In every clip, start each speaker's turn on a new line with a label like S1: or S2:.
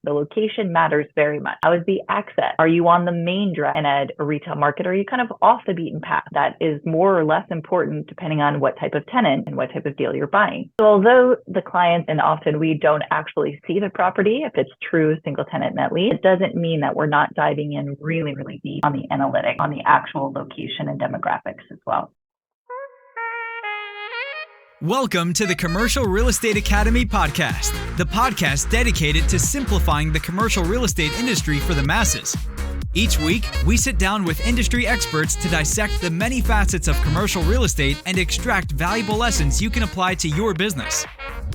S1: The location matters very much. How is the access? Are you on the main drive in a retail market? Or are you kind of off the beaten path? That is more or less important depending on what type of tenant and what type of deal you're buying. So although the clients, and often we don't actually see the property if it's true single tenant net lease, it doesn't mean that we're not diving in really, really deep on the analytics, on the actual location and demographics as well.
S2: Welcome to the Commercial Real Estate Academy podcast, the podcast dedicated to simplifying the commercial real estate industry for the masses. Each week, we sit down with industry experts to dissect the many facets of commercial real estate and extract valuable lessons you can apply to your business.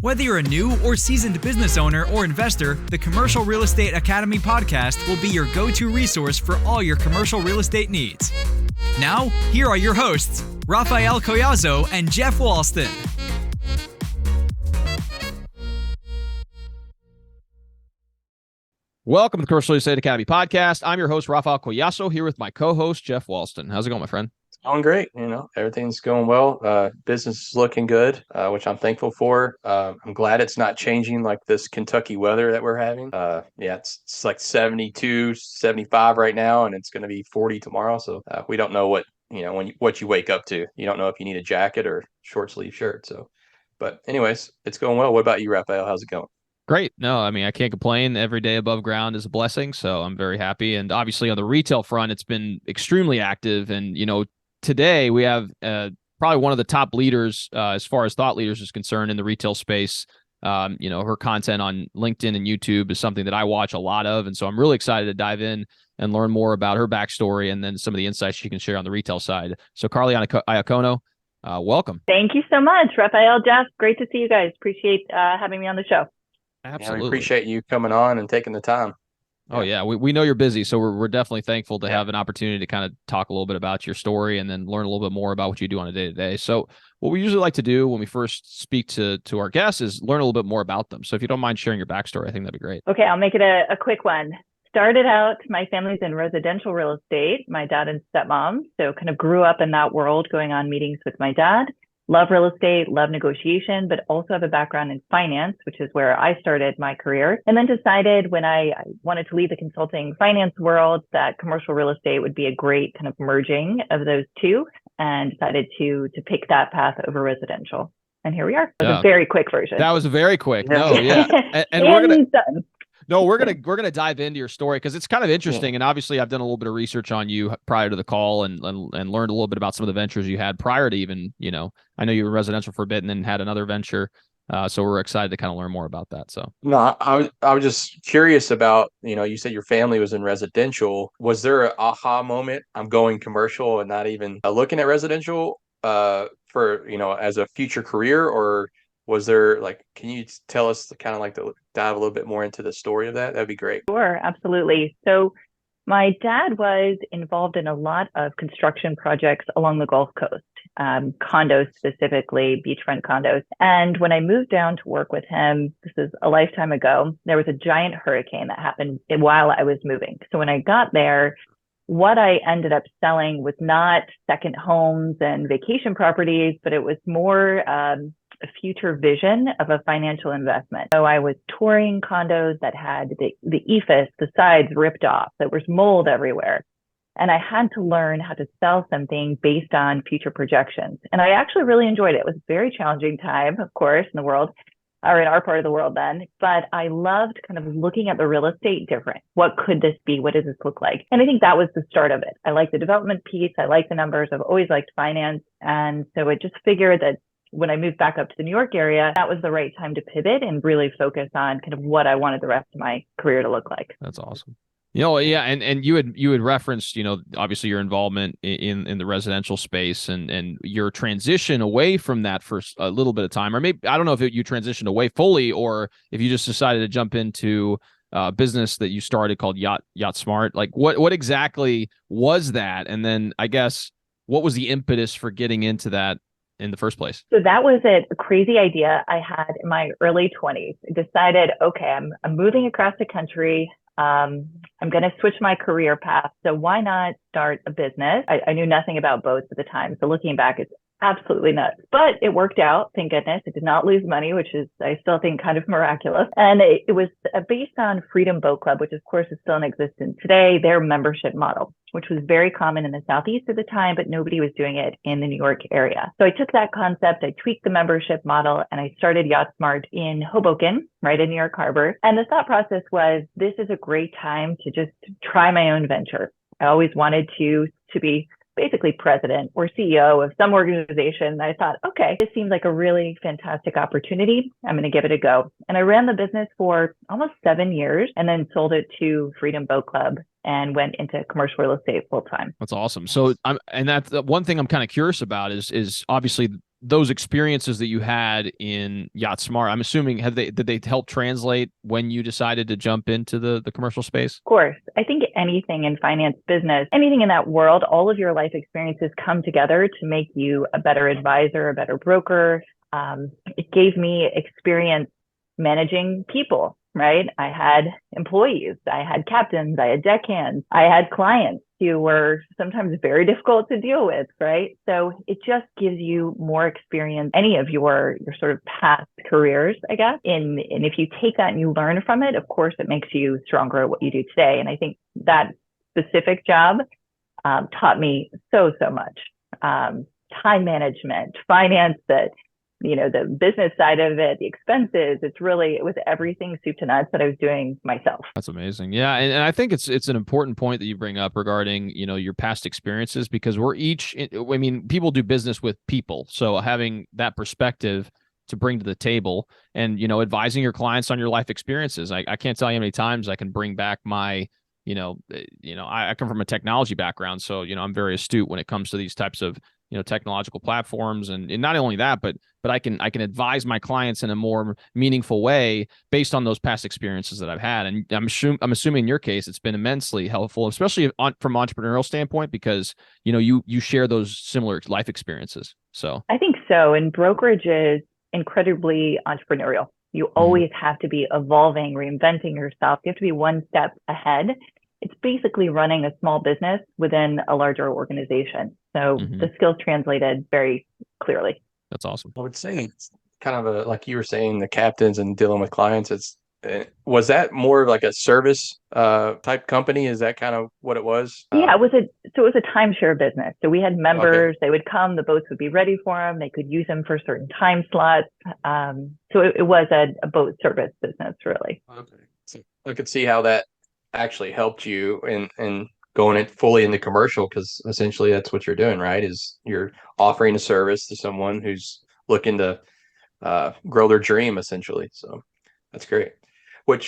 S2: Whether you're a new or seasoned business owner or investor, the Commercial Real Estate Academy podcast will be your go-to resource for all your commercial real estate needs. Now, here are your hosts, Raphael Collazo and Jeff Walston.
S3: Welcome to the Commercial Real Estate Academy podcast. I'm your host, Raphael Collazo, here with my co-host, Jeff Walston. How's it going, my friend?
S4: It's going great. Everything's going well. Business is looking good, which I'm thankful for. I'm glad it's not changing like this Kentucky weather that we're having. It's like 72, 75 right now, and it's going to be 40 tomorrow. So we don't know what you wake up to. You don't know if you need a jacket or short sleeve shirt. But anyways, it's going well. What about you, Raphael? How's it going?
S3: Great. No, I mean, I can't complain. Every day above ground is a blessing, so I'm very happy. And obviously on the retail front, it's been extremely active. And, today we have probably one of the top leaders as far as thought leaders is concerned in the retail space. Her content on LinkedIn and YouTube is something that I watch a lot of. And so I'm really excited to dive in and learn more about her backstory and then some of the insights she can share on the retail side. So Karly Iacono, welcome.
S1: Thank you so much, Raphael, Jeff. Great to see you guys. Appreciate having me on the show.
S3: Absolutely.
S4: Yeah, we appreciate you coming on and taking the time.
S3: Oh, yeah. We know you're busy, so we're definitely thankful to have an opportunity to kind of talk a little bit about your story and then learn a little bit more about what you do on a day-to-day. So what we usually like to do when we first speak to our guests is learn a little bit more about them. So if you don't mind sharing your backstory, I think that'd be great.
S1: Okay, I'll make it a quick one. Started out, my family's in residential real estate, my dad and stepmom. So kind of grew up in that world, going on meetings with my dad. Love real estate, love negotiation, but also have a background in finance, which is where I started my career. And then decided when I wanted to leave the consulting finance world that commercial real estate would be a great kind of merging of those two, and decided to pick that path over residential. And here we are. That was a very quick version.
S3: That was a very quick. No, yeah. And we're gonna dive into your story because it's kind of interesting. Yeah. And obviously I've done a little bit of research on you prior to the call and learned a little bit about some of the ventures you had prior to even, I know you were residential for a bit and then had another venture. So we're excited to kind of learn more about that. So
S4: no, I was just curious about, you said your family was in residential. Was there an aha moment? I'm going commercial and not even looking at residential for, as a future career, or was there can you tell us kind of to dive a little bit more into the story of that? That'd be great.
S1: Sure, absolutely. So my dad was involved in a lot of construction projects along the Gulf Coast, condos specifically, beachfront condos. And when I moved down to work with him, this is a lifetime ago, there was a giant hurricane that happened while I was moving. So when I got there, what I ended up selling was not second homes and vacation properties, but it was more a future vision of a financial investment. So I was touring condos that had the ephes, the sides ripped off. There was mold everywhere. And I had to learn how to sell something based on future projections. And I actually really enjoyed it. It was a very challenging time, of course, in the world, or in our part of the world then. But I loved kind of looking at the real estate different. What could this be? What does this look like? And I think that was the start of it. I like the development piece. I like the numbers. I've always liked finance. And so I just figured that when I moved back up to the New York area, that was the right time to pivot and really focus on kind of what I wanted the rest of my career to look like.
S3: That's awesome. Yeah, and you had referenced, obviously your involvement in the residential space and your transition away from that for a little bit of time, or maybe I don't know if you transitioned away fully or if you just decided to jump into a business that you started called Yacht Smart. Like what exactly was that? And then I guess what was the impetus for getting into that in the first place?
S1: So that was a crazy idea I had in my early 20s. I decided, okay, I'm moving across the country. I'm going to switch my career path. So why not start a business? I knew nothing about boats at the time. So looking back, it's Absolutely nuts. But it worked out, thank goodness. It did not lose money, which is, I still think, kind of miraculous. And it was based on Freedom Boat Club, which of course is still in existence today, their membership model, which was very common in the Southeast at the time, but nobody was doing it in the New York area. So I took that concept, I tweaked the membership model, and I started Yacht Smart in Hoboken, right in New York Harbor. And the thought process was, this is a great time to just try my own venture. I always wanted to be basically president or CEO of some organization. I thought, okay, this seems like a really fantastic opportunity. I'm going to give it a go. And I ran the business for almost 7 years and then sold it to Freedom Boat Club and went into commercial real estate full time.
S3: That's awesome. So that's one thing I'm kind of curious about is obviously those experiences that you had in Yacht Smart. I'm assuming did they help translate when you decided to jump into the commercial space?
S1: Of course. I think anything in finance, business, anything in that world, all of your life experiences come together to make you a better advisor, a better broker. It gave me experience managing people, right? I had employees, I had captains, I had deckhands, I had clients who were sometimes very difficult to deal with, right? So it just gives you more experience, any of your sort of past careers, I guess. And if you take that and you learn from it, of course, it makes you stronger at what you do today. And I think that specific job taught me so much. Time management, finance, the business side of it, the expenses, it was everything soup to nuts that I was doing myself.
S3: That's amazing. Yeah. And I think it's an important point that you bring up regarding, your past experiences, because people do business with people. So having that perspective to bring to the table and, advising your clients on your life experiences. I can't tell you how many times I can bring back my, I come from a technology background. So, I'm very astute when it comes to these types of, technological platforms. And not only that, but I can advise my clients in a more meaningful way based on those past experiences that I've had. And I'm assuming in your case, it's been immensely helpful, especially from entrepreneurial standpoint, because, you share those similar life experiences. So
S1: I think so. And brokerage is incredibly entrepreneurial. You always have to be evolving, reinventing yourself. You have to be one step ahead. It's basically running a small business within a larger organization. So the skills translated very clearly.
S3: That's awesome.
S4: I would say it's kind of like you were saying, the captains and dealing with clients. Was that more of like a service type company? Is that kind of what it was?
S1: Yeah, it was a timeshare business. So we had members, They would come, the boats would be ready for them. They could use them for certain time slots. So it was a boat service business, really.
S4: Okay. So I could see how that actually helped you in going it fully into commercial, because essentially that's what you're doing, right? Is you're offering a service to someone who's looking to grow their dream, essentially. So that's great.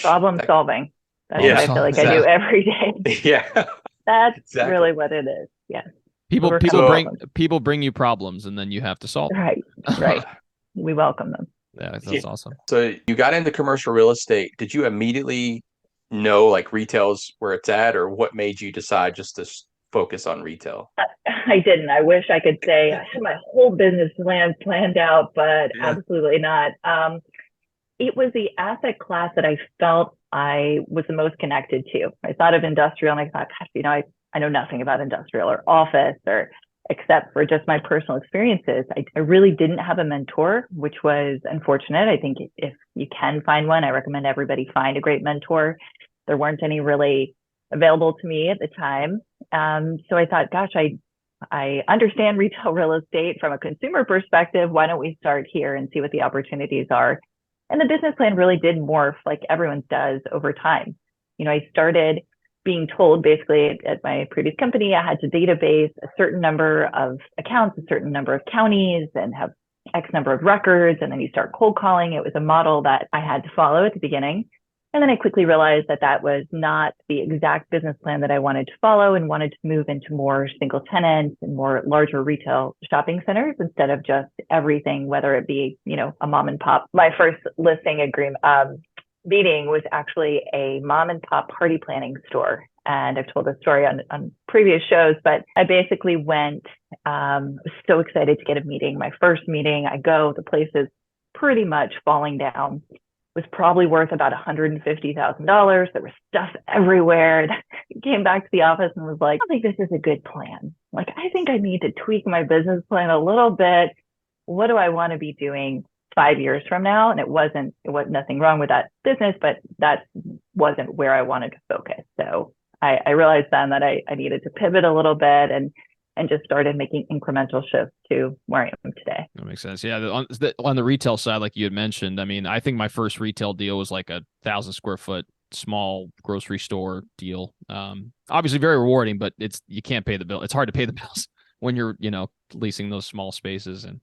S1: Problem solving. That's what I feel like I do every day.
S4: Yeah.
S1: That's really what it is. Yes.
S3: People bring you problems and then you have to solve them.
S1: Right. We welcome them.
S3: Yeah, that's awesome.
S4: So you got into commercial real estate. Did you immediately know like retail's where it's at, or what made you decide just to focus on retail?
S1: I didn't. I wish I could say I had my whole business plan planned out, but absolutely not. It was the asset class that I felt I was the most connected to. I thought of industrial and I thought, gosh, I know nothing about industrial or office, or except for just my personal experiences. I really didn't have a mentor, which was unfortunate. I think if you can find one, I recommend everybody find a great mentor. There weren't any really available to me at the time. So I thought, gosh, I understand retail real estate from a consumer perspective. Why don't we start here and see what the opportunities are? And the business plan really did morph like everyone's does over time. I started being told basically at my previous company, I had to database a certain number of accounts, a certain number of counties, and have X number of records. And then you start cold calling. It was a model that I had to follow at the beginning. And then I quickly realized that was not the exact business plan that I wanted to follow, and wanted to move into more single tenants and more larger retail shopping centers instead of just everything, whether it be, a mom and pop. My first listing agreement meeting was actually a mom and pop party planning store. And I've told this story on previous shows, but I basically went, was so excited to get a meeting. My first meeting, I go, the place is pretty much falling down. Was probably worth about $150,000. There was stuff everywhere. Came back to the office and was like, I don't think this is a good plan. Like, I think I need to tweak my business plan a little bit. What do I want to be doing 5 years from now? And it was nothing wrong with that business, but that wasn't where I wanted to focus. So I realized then that I needed to pivot a little bit and just started making incremental shifts to where I am today.
S3: That makes sense. Yeah. On the retail side, like you had mentioned, I mean, I think my first retail deal was like 1,000 square foot small grocery store deal. Obviously very rewarding, but you can't pay the bill. It's hard to pay the bills when you're, leasing those small spaces, and,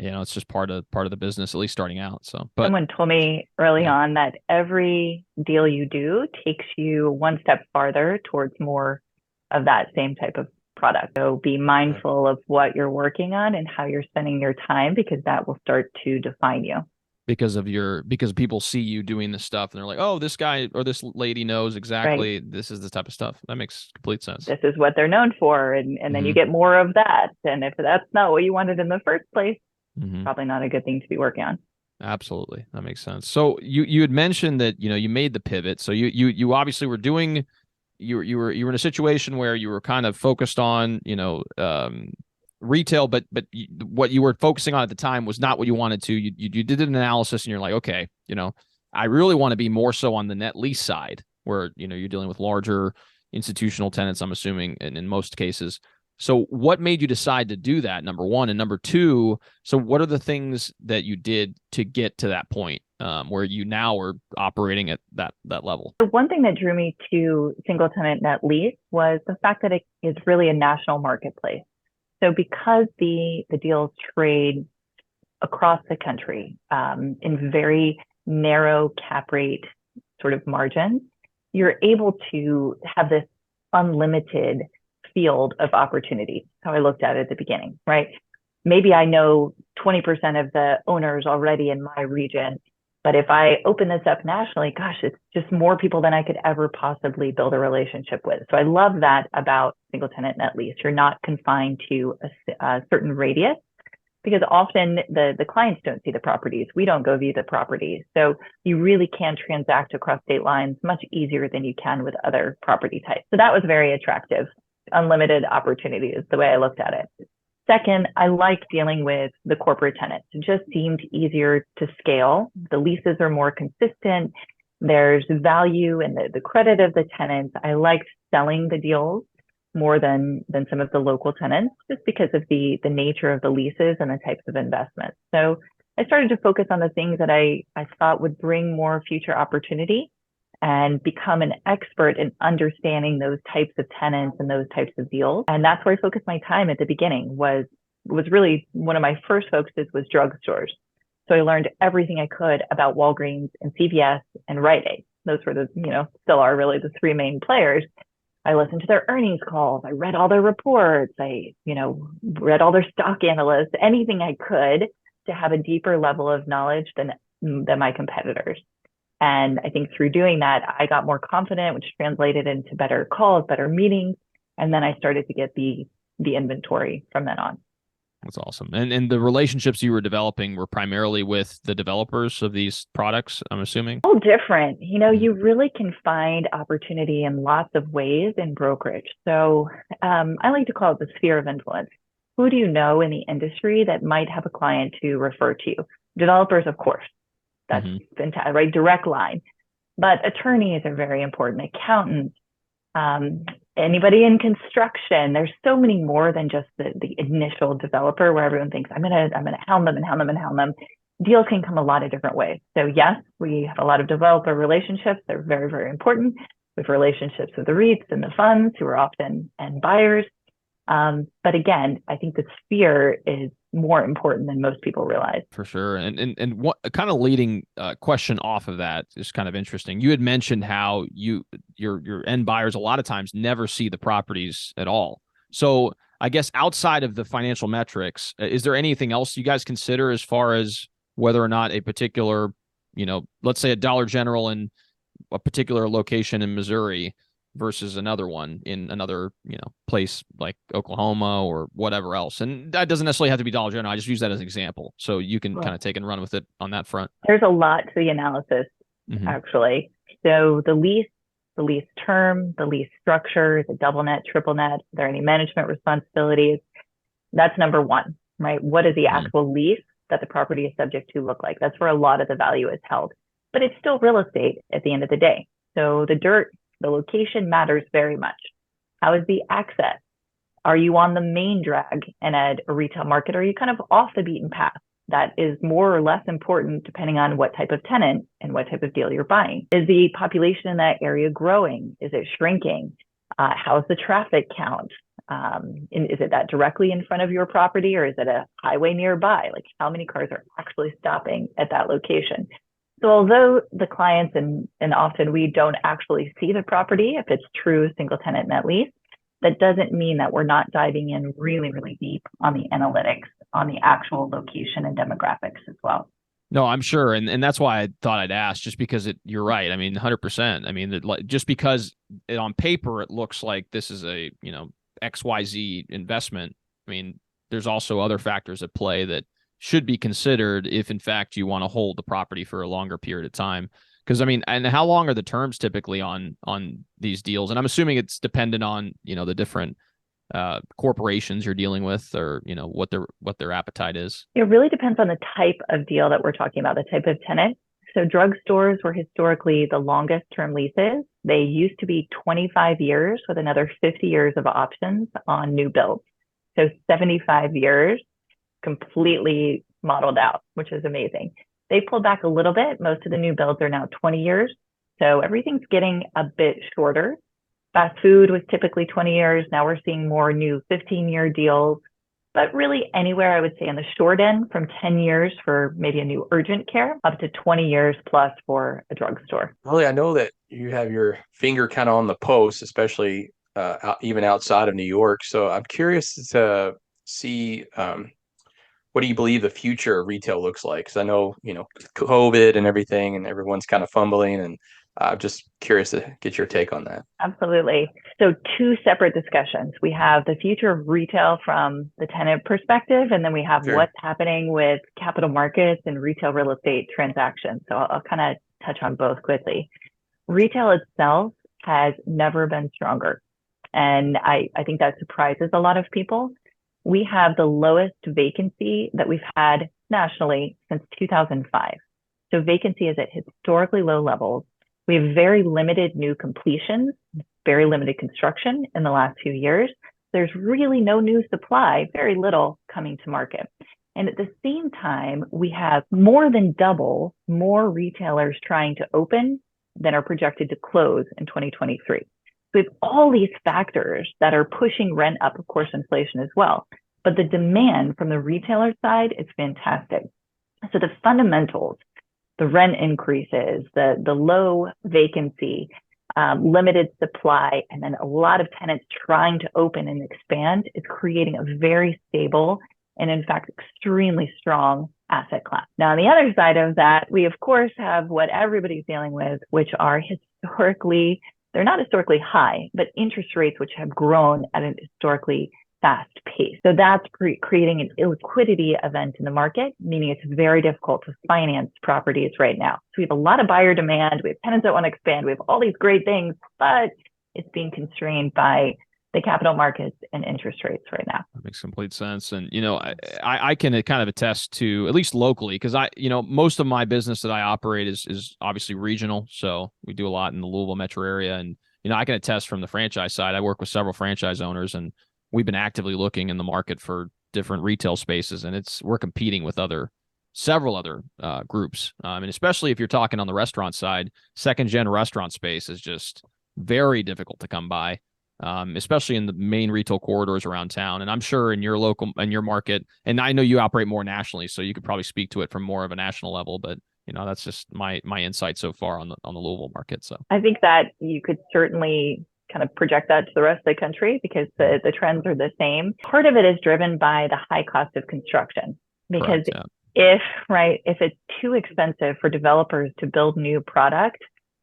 S3: it's just part of the business, at least starting out. So, but
S1: someone told me early on that every deal you do takes you one step farther towards more of that same type of product. So be mindful of what you're working on and how you're spending your time, because that will start to define you.
S3: Because people see you doing this stuff and they're like, oh, this guy or this lady knows exactly This is the type of stuff. That makes complete sense.
S1: This is what they're known for. And then you get more of that. And if that's not what you wanted in the first place, probably not a good thing to be working on.
S3: Absolutely. That makes sense. So you had mentioned that, you made the pivot. So you obviously were doing, you were in a situation where you were kind of focused on, retail, but what you were focusing on at the time was not what you wanted to. You did an analysis and you're like, okay, I really want to be more so on the net lease side, where, you're dealing with larger institutional tenants, I'm assuming, in most cases. So what made you decide to do that, number one? And number two, so what are the things that you did to get to that point where you now are operating at that level?
S1: The one thing that drew me to single tenant net lease was the fact that it is really a national marketplace. So because the deals trade across the country in very narrow cap rate sort of margins, you're able to have this unlimited field of opportunity. How I looked at it at the beginning, right? Maybe I know 20% of the owners already in my region, but if I open this up nationally, gosh, it's just more people than I could ever possibly build a relationship with. So I love that about single tenant net lease. You're not confined to a certain radius, because often the clients don't see the properties. We don't go view the properties. So you really can transact across state lines much easier than you can with other property types. So that was very attractive. Unlimited opportunity is the way I looked at it. Second, I like dealing with the corporate tenants. It just seemed easier to scale. The leases are more consistent. There's value in the credit of the tenants. I liked selling the deals more than some of the local tenants, just because of the nature of the leases and the types of investments. So I started to focus on the things that I thought would bring more future opportunity, and become an expert in understanding those types of tenants and those types of deals. And that's where I focused my time at the beginning. Was really one of my first focuses was drugstores. So I learned everything I could about Walgreens and CVS and Rite Aid. Those were still are really the three main players. I listened to their earnings calls. I read all their reports. I, read all their stock analysts, anything I could to have a deeper level of knowledge than my competitors. And I think through doing that, I got more confident, which translated into better calls, better meetings. And then I started to get the inventory from then on.
S3: That's awesome. And the relationships you were developing were primarily with the developers of these products, I'm assuming?
S1: All different. You really can find opportunity in lots of ways in brokerage. So I like to call it the sphere of influence. Who do you know in the industry that might have a client to refer to you? Developers, of course. That's fantastic, right? Direct line. But attorneys are very important. Accountants, anybody in construction. There's so many more than just the initial developer where everyone thinks I'm gonna hound them. Deals can come a lot of different ways. So yes, we have a lot of developer relationships. They're very, very important. We have relationships with the REITs and the funds who are often end buyers. But again, I think the sphere is more important than most people realize.
S3: For sure. And what kind of leading question off of that is kind of interesting. You had mentioned how your end buyers a lot of times never see the properties at all. So I guess outside of the financial metrics, is there anything else you guys consider as far as whether or not a particular, let's say a Dollar General in a particular location in Missouri versus another one in another, place like Oklahoma or whatever else. And that doesn't necessarily have to be Dollar General. I just use that as an example. So you can kind of take and run with it on that front.
S1: There's a lot to the analysis, actually. So the lease the lease term, the lease structure, the double net, triple net, are there any management responsibilities? That's number one, right? What does the actual lease that the property is subject to look like? That's where a lot of the value is held. But it's still real estate at the end of the day. So the dirt, the location matters very much. How is the access? Are you on the main drag in a retail market? Or are you kind of off the beaten path? That is more or less important depending on what type of tenant and what type of deal you're buying. Is the population in that area growing? Is it shrinking? How's the traffic count? Is it that directly in front of your property, or is it a highway nearby? Like, how many cars are actually stopping at that location? So although the clients and often we don't actually see the property, if it's true single tenant net lease, that doesn't mean that we're not diving in really, really deep on the analytics, on the actual location and demographics as well.
S3: No, I'm sure. And that's why I thought I'd ask, just because you're right. I mean, 100%. I mean, just because on paper, it looks like this is a, XYZ investment. I mean, there's also other factors at play that should be considered if in fact you want to hold the property for a longer period of time. Because I mean, and how long are the terms typically on these deals? And I'm assuming it's dependent on, the different corporations you're dealing with, or what their appetite is.
S1: It really depends on the type of deal that we're talking about, the type of tenant. So drugstores were historically the longest term leases. They used to be 25 years with another 50 years of options on new builds. So 75 years completely modeled out, which is amazing. They pulled back a little bit. Most of the new builds are now 20 years. So everything's getting a bit shorter. Fast food was typically 20 years. Now we're seeing more new 15-year deals. But really anywhere, I would say, on the short end, from 10 years for maybe a new urgent care up to 20 years plus for a drugstore.
S4: Really, I know that you have your finger kind of on the pulse, especially even outside of New York. So I'm curious to see what do you believe the future of retail looks like? Because I know, COVID and everything, and everyone's kind of fumbling, and I'm just curious to get your take on that.
S1: Absolutely. So two separate discussions. We have the future of retail from the tenant perspective, and then we have what's happening with capital markets and retail real estate transactions. So I'll kind of touch on both quickly. Retail itself has never been stronger. And I think that surprises a lot of people. We have the lowest vacancy that we've had nationally since 2005. So vacancy is at historically low levels. We have very limited new completions, very limited construction in the last few years. There's really no new supply, very little coming to market. And at the same time, we have more than double more retailers trying to open than are projected to close in 2023. We have all these factors that are pushing rent up, of course, inflation as well. But the demand from the retailer side is fantastic. So the fundamentals, the rent increases, the low vacancy, limited supply, and then a lot of tenants trying to open and expand is creating a very stable and, in fact, extremely strong asset class. Now, on the other side of that, we, of course, have what everybody's dealing with, which are they're not historically high, but interest rates which have grown at an historically fast pace. So that's creating an illiquidity event in the market, meaning it's very difficult to finance properties right now. So we have a lot of buyer demand. We have tenants that want to expand. We have all these great things, but it's being constrained by the capital markets and interest rates right now.
S3: That makes complete sense. And, I can kind of attest to, at least locally, because most of my business that I operate is obviously regional. So we do a lot in the Louisville metro area. And, I can attest from the franchise side. I work with several franchise owners, and we've been actively looking in the market for different retail spaces, and we're competing with several other groups. And especially if you're talking on the restaurant side, second-gen restaurant space is just very difficult to come by. Especially in the main retail corridors around town. And I'm sure in your market, and I know you operate more nationally, so you could probably speak to it from more of a national level, but that's just my insight so far on the Louisville market. So I
S1: think that you could certainly kind of project that to the rest of the country because the trends are the same. Part of it is driven by the high cost of construction, because if it's too expensive for developers to build new product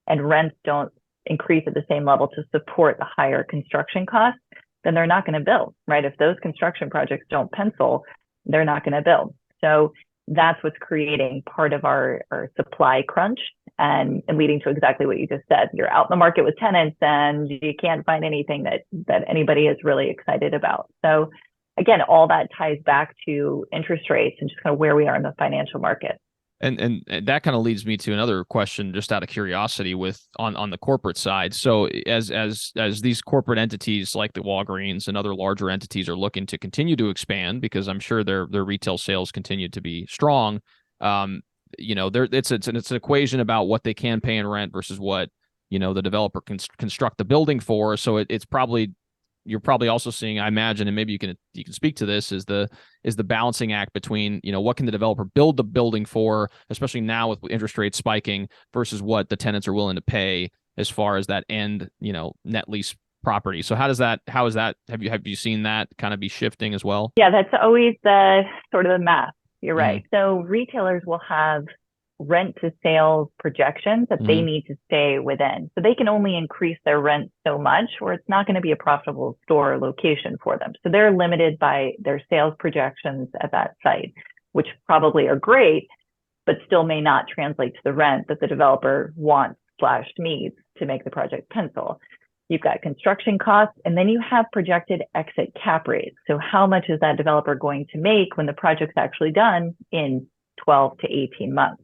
S1: and rents don't increase at the same level to support the higher construction costs, then they're not going to build, right? If those construction projects don't pencil, they're not going to build. So that's what's creating part of our supply crunch and leading to exactly what you just said. You're out in the market with tenants and you can't find anything that anybody is really excited about. So again, all that ties back to interest rates and just kind of where we are in the financial market.
S3: And that kind of leads me to another question, just out of curiosity, with on the corporate side. So as these corporate entities like the Walgreens and other larger entities are looking to continue to expand, because I'm sure their retail sales continue to be strong. It's an equation about what they can pay in rent versus what the developer can construct the building for. So it's probably, you're probably also seeing, I imagine, and maybe you can speak to this, is the balancing act between, what can the developer build the building for, especially now with interest rates spiking, versus what the tenants are willing to pay as far as that end, net lease property. So how is that, have you seen that kind of be shifting as well?
S1: Yeah, that's always the sort of the math. You're right. So retailers will have rent to sales projections that they need to stay within. So they can only increase their rent so much, or it's not going to be a profitable store or location for them. So they're limited by their sales projections at that site, which probably are great, but still may not translate to the rent that the developer wants / needs to make the project pencil. You've got construction costs, and then you have projected exit cap rates. So how much is that developer going to make when the project's actually done in 12 to 18 months?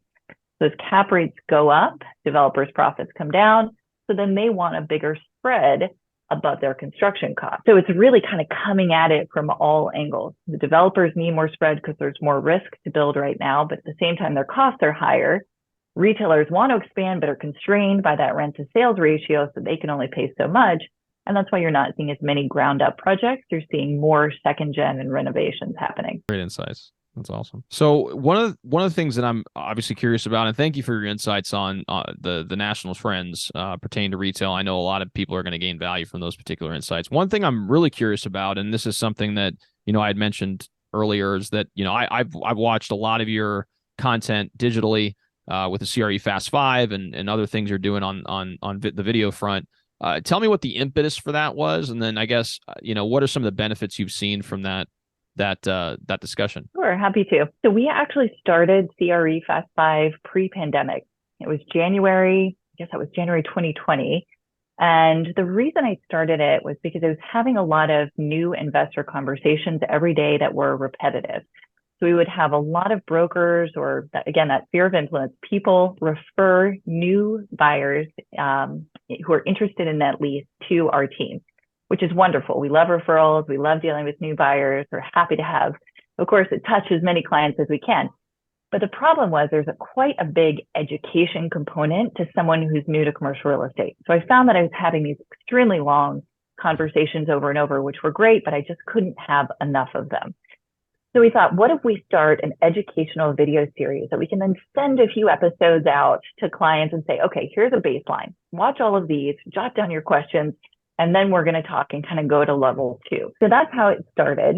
S1: So as cap rates go up, developers' profits come down. So then they want a bigger spread above their construction costs. So it's really kind of coming at it from all angles. The developers need more spread because there's more risk to build right now, but at the same time, their costs are higher. Retailers want to expand, but are constrained by that rent to sales ratio, so they can only pay so much. And that's why you're not seeing as many ground up projects. You're seeing more second gen and renovations happening.
S3: Great insights. That's awesome. So one of the things that I'm obviously curious about, and thank you for your insights on the national trends pertaining to retail. I know a lot of people are going to gain value from those particular insights. One thing I'm really curious about, and this is something that I had mentioned earlier, is that I've watched a lot of your content digitally with the CRE Fast 5 and other things you're doing on the video front. Tell me what the impetus for that was, and then I guess what are some of the benefits you've seen from that discussion?
S1: Sure, happy to. So we actually started CRE Fast 5 pre-pandemic. It was January 2020. And the reason I started it was because I was having a lot of new investor conversations every day that were repetitive. So we would have a lot of brokers, or again, that fear of influence, people refer new buyers who are interested in that lease to our team, which is wonderful. We love referrals. We love dealing with new buyers. We're happy to have, of course, touch as many clients as we can. But the problem was there's quite a big education component to someone who's new to commercial real estate. So I found that I was having these extremely long conversations over and over, which were great, but I just couldn't have enough of them. So we thought, what if we start an educational video series that we can then send a few episodes out to clients and say, okay, here's a baseline. Watch all of these, jot down your questions, and then we're going to talk and kind of go to level 2. So that's how it started.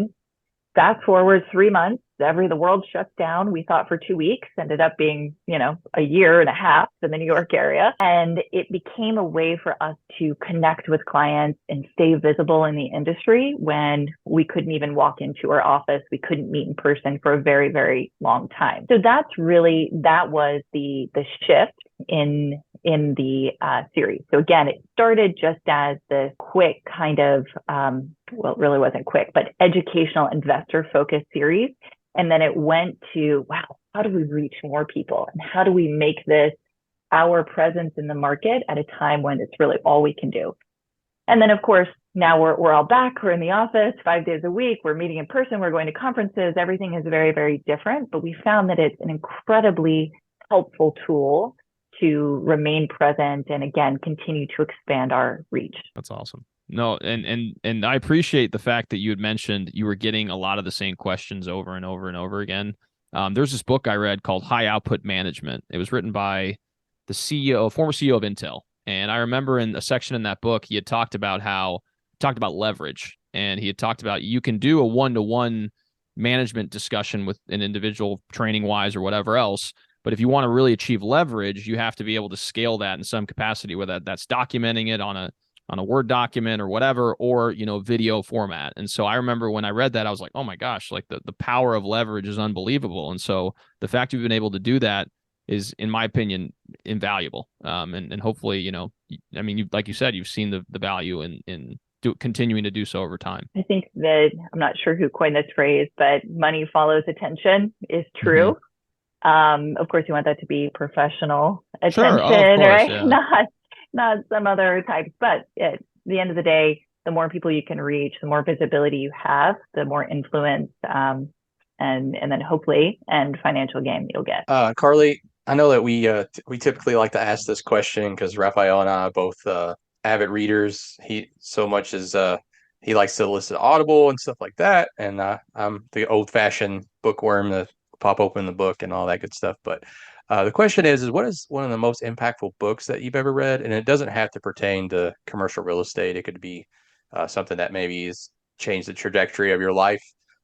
S1: Fast forward 3 months, the world shuts down. We thought for 2 weeks, ended up being, a year and a half in the New York area. And it became a way for us to connect with clients and stay visible in the industry when we couldn't even walk into our office. We couldn't meet in person for a very, very long time. So that was the shift in the series. So again, it started just as the quick kind of, it really wasn't quick, but educational investor focused series. And then it went to, wow, how do we reach more people? And how do we make this our presence in the market at a time when it's really all we can do? And then, of course, now we're all back. We're in the office 5 days a week. We're meeting in person. We're going to conferences. Everything is very, very different. But we found that it's an incredibly helpful tool to remain present and, again, continue to expand our reach.
S3: That's awesome. No, and I appreciate the fact that you had mentioned you were getting a lot of the same questions over and over and over again. There's this book I read called High Output Management. It was written by the former CEO of Intel. And I remember in a section in that book, he had talked about leverage, and he had talked about you can do a one-to-one management discussion with an individual training wise or whatever else. But if you want to really achieve leverage, you have to be able to scale that in some capacity, whether that's documenting it on a Word document or whatever, or, video format. And so I remember when I read that, I was like, oh my gosh, like the power of leverage is unbelievable. And so the fact you've been able to do that is, in my opinion, invaluable. And hopefully, I mean, like you said, you've seen the value in continuing to do so over time.
S1: I think that, I'm not sure who coined this phrase, but money follows attention is true. Of course, you want that to be professional attention,
S3: Sure. Oh, of course,
S1: right?
S3: yeah.
S1: Not some other types. But at the end of the day, the more people you can reach, the more visibility you have, the more influence, and then hopefully and financial gain you'll get.
S4: Karly, I know that we typically like to ask this question because Raphael and I are both avid readers. He likes to listen to Audible and stuff like that, and I'm the old-fashioned bookworm to pop open the book and all that good stuff. But the question is what is one of the most impactful books that you've ever read? And it doesn't have to pertain to commercial real estate. It could be something that maybe has changed the trajectory of your life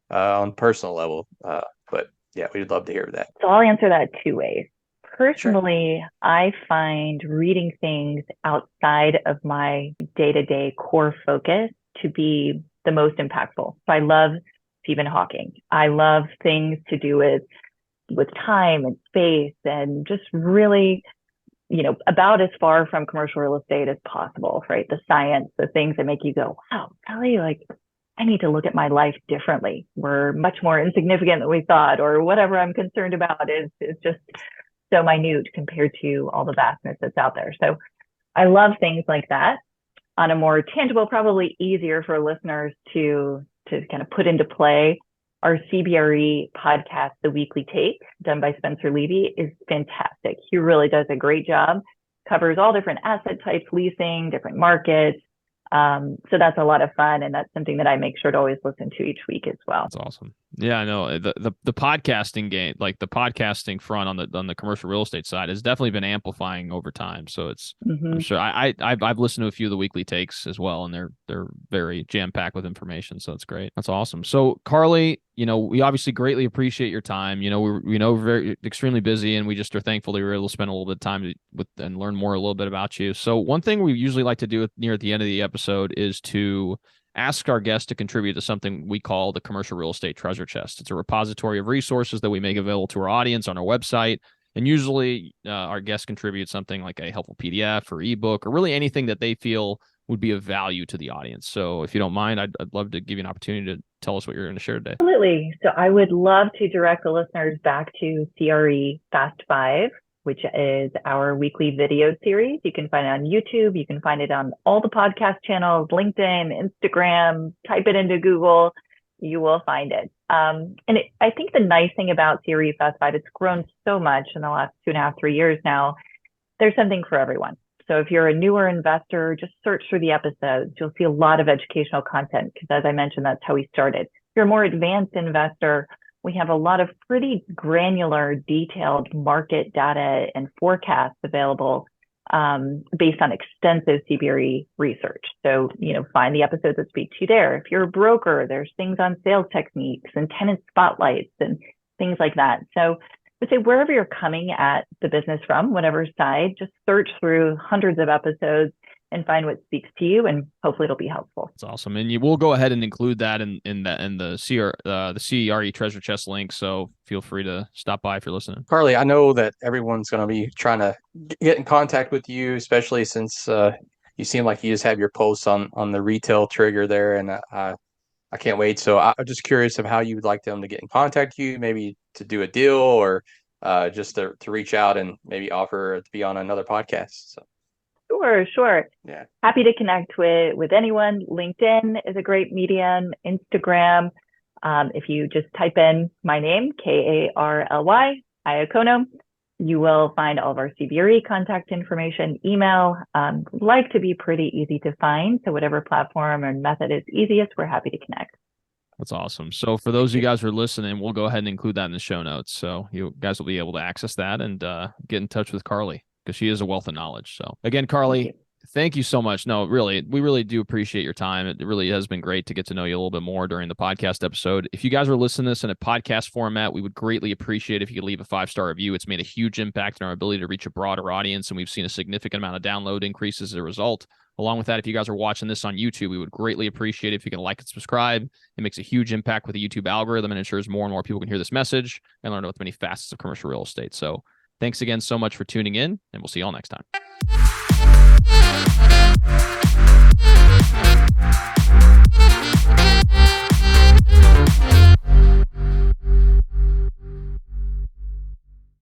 S4: on a personal level. But yeah, we'd love to hear that.
S1: So I'll answer that two ways. Personally,
S4: Sure.
S1: I find reading things outside of my day-to-day core focus to be the most impactful. So I love Stephen Hawking. I love things to do with time and space and just really, about as far from commercial real estate as possible, right? The science, the things that make you go, wow, really, like, I need to look at my life differently. We're much more insignificant than we thought, or whatever I'm concerned about is just so minute compared to all the vastness that's out there. So I love things like that. On a more tangible, probably easier for listeners to kind of put into play, our CBRE podcast, The Weekly Take, done by Spencer Levy, is fantastic. He really does a great job, covers all different asset types, leasing, different markets. So that's a lot of fun, and that's something that I make sure to always listen to each week as well.
S3: That's awesome. Yeah, I know the podcasting game, like the podcasting front on the commercial real estate side, has definitely been amplifying over time. So it's I'm sure I've listened to a few of the weekly takes as well, and they're very jam packed with information. So it's great. That's awesome. So Karly, we obviously greatly appreciate your time. We're very extremely busy, and we just are thankful that we were able to spend a little bit of time with and learn a little bit about you. So one thing we usually like to do near at the end of the episode is to ask our guests to contribute to something we call the commercial real estate treasure chest. It's a repository of resources that we make available to our audience on our website. And usually our guests contribute something like a helpful PDF or ebook, or really anything that they feel would be of value to the audience. So if you don't mind, I'd love to give you an opportunity to tell us what you're going to share today.
S1: Absolutely. So I would love to direct the listeners back to CRE Fast 5, which is our weekly video series. You can find it on YouTube. You can find it on all the podcast channels, LinkedIn, Instagram, type it into Google, you will find it. I think the nice thing about CRE Fast 5, it's grown so much in the last 2.5, 3 years now. There's something for everyone. So if you're a newer investor, just search through the episodes. You'll see a lot of educational content because, as I mentioned, that's how we started. If you're a more advanced investor, we have a lot of pretty granular, detailed market data and forecasts available based on extensive CBRE research. So, find the episodes that speak to you there. If you're a broker, there's things on sales techniques and tenant spotlights and things like that. So I would say wherever you're coming at the business from, whatever side, just search through hundreds of episodes and find what speaks to you, and hopefully it'll be helpful.
S3: That's awesome. And we'll go ahead and include that in the CRE Treasure Chest link. So feel free to stop by if you're listening.
S4: Karly, I know that everyone's going to be trying to get in contact with you, especially since you seem like you just have your posts on the retail trigger there, and I can't wait. So I'm just curious of how you would like them to get in contact with you, maybe to do a deal, or just to reach out and maybe offer to be on another podcast. So.
S1: Sure.
S4: Yeah.
S1: Happy to connect with anyone. LinkedIn is a great medium. Instagram. If you just type in my name, Karly Iacono, you will find all of our CBRE contact information, email. Like to be pretty easy to find. So whatever platform or method is easiest, we're happy to connect.
S3: That's awesome. So for those of you guys who are listening, we'll go ahead and include that in the show notes. So you guys will be able to access that and get in touch with Karly, because she is a wealth of knowledge. So again, Karly, thank you so much. No, really, we really do appreciate your time. It really has been great to get to know you a little bit more during the podcast episode. If you guys are listening to this in a podcast format, we would greatly appreciate if you could leave a 5-star review. It's made a huge impact in our ability to reach a broader audience, and we've seen a significant amount of download increases as a result. Along with that, if you guys are watching this on YouTube, we would greatly appreciate if you can like and subscribe. It makes a huge impact with the YouTube algorithm and ensures more and more people can hear this message and learn about the many facets of commercial real estate. So Thanks again so much for tuning in, and we'll see you all next time.